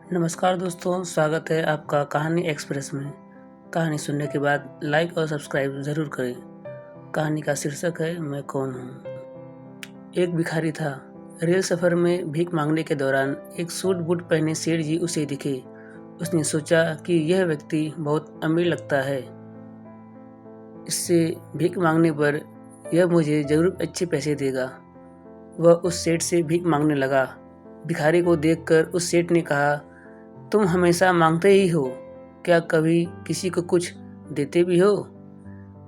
नमस्कार दोस्तों, स्वागत है आपका कहानी एक्सप्रेस में। कहानी सुनने के बाद लाइक और सब्सक्राइब ज़रूर करें। कहानी का शीर्षक है मैं कौन हूँ। एक भिखारी था। रेल सफ़र में भीख मांगने के दौरान एक सूट बूट पहने सेठ जी उसे दिखे। उसने सोचा कि यह व्यक्ति बहुत अमीर लगता है, इससे भीख मांगने पर यह मुझे ज़रूर अच्छे पैसे देगा। वह उस सेठ से भीख मांगने लगा। भिखारी को देखकर उस सेठ ने कहा, तुम हमेशा मांगते ही हो, क्या कभी किसी को कुछ देते भी हो?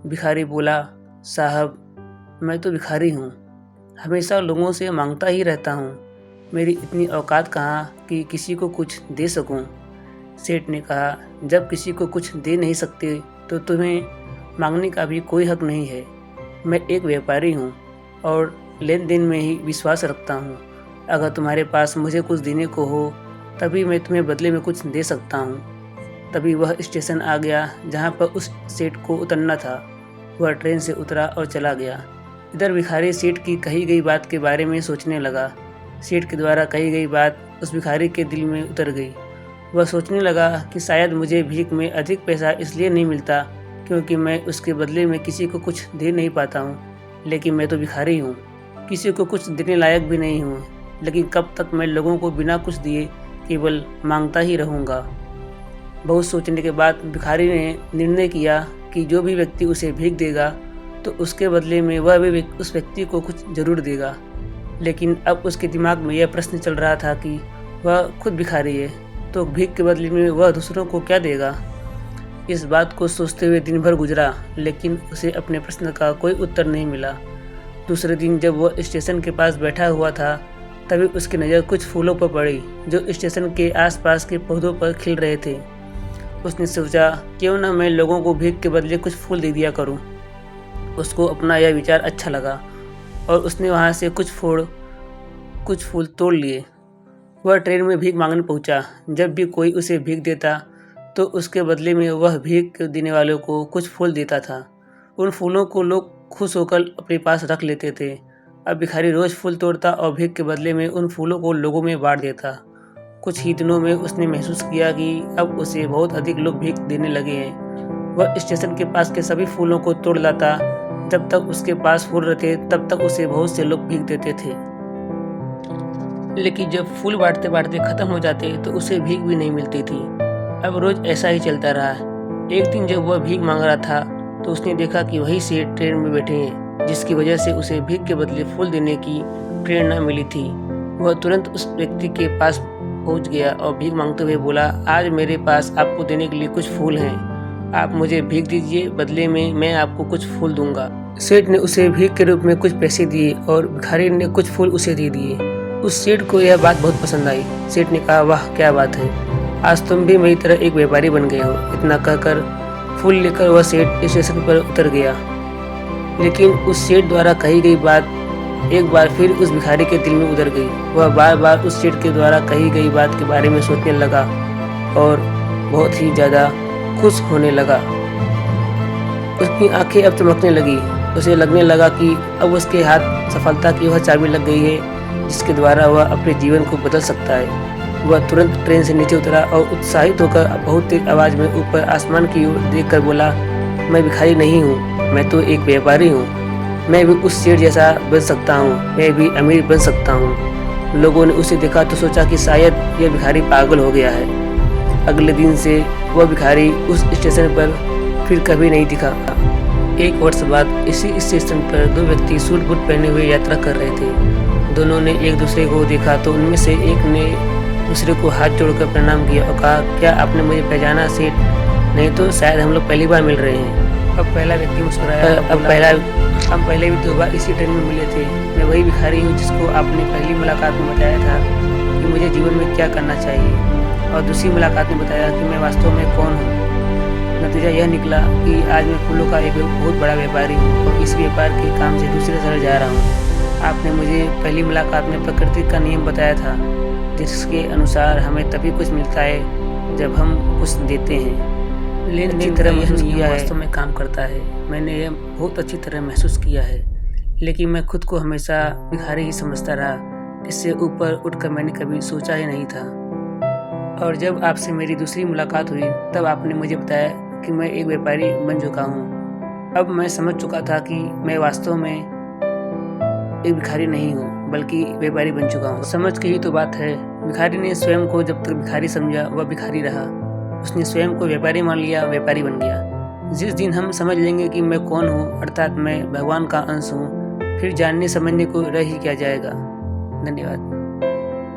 भिखारी बोला, साहब मैं तो भिखारी हूँ, हमेशा लोगों से मांगता ही रहता हूँ। मेरी इतनी औकात कहाँ कि किसी को कुछ दे सकूँ। सेठ ने कहा, जब किसी को कुछ दे नहीं सकते तो तुम्हें मांगने का भी कोई हक नहीं है। मैं एक व्यापारी हूँ और लेन देन में ही विश्वास रखता हूँ। अगर तुम्हारे पास मुझे कुछ देने को हो तभी मैं तुम्हें बदले में कुछ दे सकता हूँ। तभी वह स्टेशन आ गया जहाँ पर उस सेठ को उतरना था। वह ट्रेन से उतरा और चला गया। इधर भिखारी सेठ की कही गई बात के बारे में सोचने लगा। सेठ के द्वारा कही गई बात उस भिखारी के दिल में उतर गई। वह सोचने लगा कि शायद मुझे भीख में अधिक पैसा इसलिए नहीं मिलता क्योंकि मैं उसके बदले में किसी को कुछ दे नहीं पाता हूँ। लेकिन मैं तो भिखारी हूँ, किसी को कुछ देने लायक भी नहीं हूँ। लेकिन कब तक मैं लोगों को बिना कुछ दिए केवल मांगता ही रहूँगा। बहुत सोचने के बाद भिखारी ने निर्णय किया कि जो भी व्यक्ति उसे भीख देगा तो उसके बदले में वह भी उस व्यक्ति को कुछ जरूर देगा। लेकिन अब उसके दिमाग में यह प्रश्न चल रहा था कि वह खुद भिखारी है तो भीख के बदले में वह दूसरों को क्या देगा। इस बात को सोचते हुए दिन भर गुजरा, लेकिन उसे अपने प्रश्न का कोई उत्तर नहीं मिला। दूसरे दिन जब वह स्टेशन के पास बैठा हुआ था तभी उसकी नज़र कुछ फूलों पर पड़ी जो स्टेशन के आसपास के पौधों पर खिल रहे थे। उसने सोचा, क्यों न मैं लोगों को भीख के बदले कुछ फूल दे दिया करूं। उसको अपना यह विचार अच्छा लगा और उसने वहां से कुछ फूल तोड़ लिए। वह ट्रेन में भीख मांगने पहुंचा। जब भी कोई उसे भीख देता तो उसके बदले में वह भीख देने वालों को कुछ फूल देता था। उन फूलों को लोग खुश होकर अपने पास रख लेते थे। अब भिखारी रोज फूल तोड़ता और भीख के बदले में उन फूलों को लोगों में बांट देता। कुछ ही दिनों में उसने महसूस किया कि अब उसे बहुत अधिक लोग भीख देने लगे हैं। वह स्टेशन के पास के सभी फूलों को तोड़ लाता। जब तक उसके पास फूल रहते तब तक उसे बहुत से लोग भीख देते थे। लेकिन जब फूल बांटते बांटते खत्म हो जाते तो उसे भीख भी नहीं मिलती थी। अब रोज ऐसा ही चलता रहा। एक दिन जब वह भीख मांग रहा था तो उसने देखा कि वही सेठ ट्रेन में बैठे हैं, जिसकी वजह से उसे भीख के बदले फूल देने की प्रेरणा मिली थी। वह तुरंत उस व्यक्ति के पास पहुंच गया और भीख मांगते हुए बोला, आज मेरे पास आपको देने के लिए कुछ फूल हैं, आप मुझे भीख दीजिए, बदले में मैं आपको कुछ फूल दूंगा। सेठ ने उसे भीख के रूप में कुछ पैसे दिए और भिखारी ने कुछ फूल उसे दे दिए। उस सेठ को यह बात बहुत पसंद आई। सेठ ने कहा, वाह क्या बात है, आज तुम भी मेरी तरह एक व्यापारी बन गए हो। इतना कहकर फूल लेकर वह सेठ स्टेशन पर उतर गया। लेकिन उस सेठ द्वारा कही गई बात एक बार फिर उस भिखारी के दिल में उतर गई। वह बार बार उस सेठ के द्वारा कही गई बात के बारे में सोचने लगा और बहुत ही ज़्यादा खुश होने लगा। उसकी आंखें अब चमकने लगी। उसे लगने लगा कि अब उसके हाथ सफलता की वह चाबी लग गई है जिसके द्वारा वह अपने जीवन को बदल सकता है। वह तुरंत ट्रेन से नीचे उतरा और उत्साहित होकर बहुत तेज आवाज़ में ऊपर आसमान की ओर देखकर बोला, मैं भिखारी नहीं हूँ, मैं तो एक व्यापारी हूँ। मैं भी उस सेठ जैसा बन सकता हूँ, मैं भी अमीर बन सकता हूँ। लोगों ने उसे देखा तो सोचा कि शायद यह भिखारी पागल हो गया है। अगले दिन से वह भिखारी उस स्टेशन पर फिर कभी नहीं दिखा। एक वर्ष बाद इसी स्टेशन पर दो व्यक्ति सूट बूट पहने हुए यात्रा कर रहे थे। दोनों ने एक दूसरे को देखा तो उनमें से एक ने दूसरे को हाथ जोड़कर प्रणाम किया और कहा, क्या आपने मुझे पहचाना सेठ? नहीं तो शायद हम लोग पहली बार मिल रहे हैं। अब पहला व्यक्ति मुस्कुराया, हम पहले भी 2 बार इसी ट्रेन में मिले थे। मैं वही भिखारी हूँ जिसको आपने पहली मुलाकात में बताया था कि मुझे जीवन में क्या करना चाहिए, और दूसरी मुलाकात में बताया कि मैं वास्तव में कौन हूँ। नतीजा यह निकला कि आज मैं फूलों का एक बहुत बड़ा व्यापारी हूँ और इस व्यापार के काम से दूसरे शहर जा रहा हूँ। आपने मुझे पहली मुलाकात में प्रकृति का नियम बताया था जिसके अनुसार हमें तभी कुछ मिलता है जब हम कुछ देते हैं। लेकिन अच्छी तरह महसूस किया है, वास्तव में काम करता है। मैंने यह बहुत अच्छी तरह महसूस किया है, लेकिन मैं खुद को हमेशा भिखारी ही समझता रहा। इससे ऊपर उठकर मैंने कभी सोचा ही नहीं था। और जब आपसे मेरी दूसरी मुलाकात हुई तब आपने मुझे बताया कि मैं एक व्यापारी बन चुका हूँ। अब मैं समझ चुका था कि मैं वास्तव में एक भिखारी नहीं हूँ बल्कि व्यापारी बन चुका हूँ। समझ के ही तो बात है। भिखारी ने स्वयं को जब तक भिखारी समझा वह भिखारी रहा। उसने स्वयं को व्यापारी मान लिया, व्यापारी बन गया। जिस दिन हम समझ लेंगे कि मैं कौन हूँ, अर्थात मैं भगवान का अंश हूँ, फिर जानने समझने को रह ही क्या जाएगा। धन्यवाद।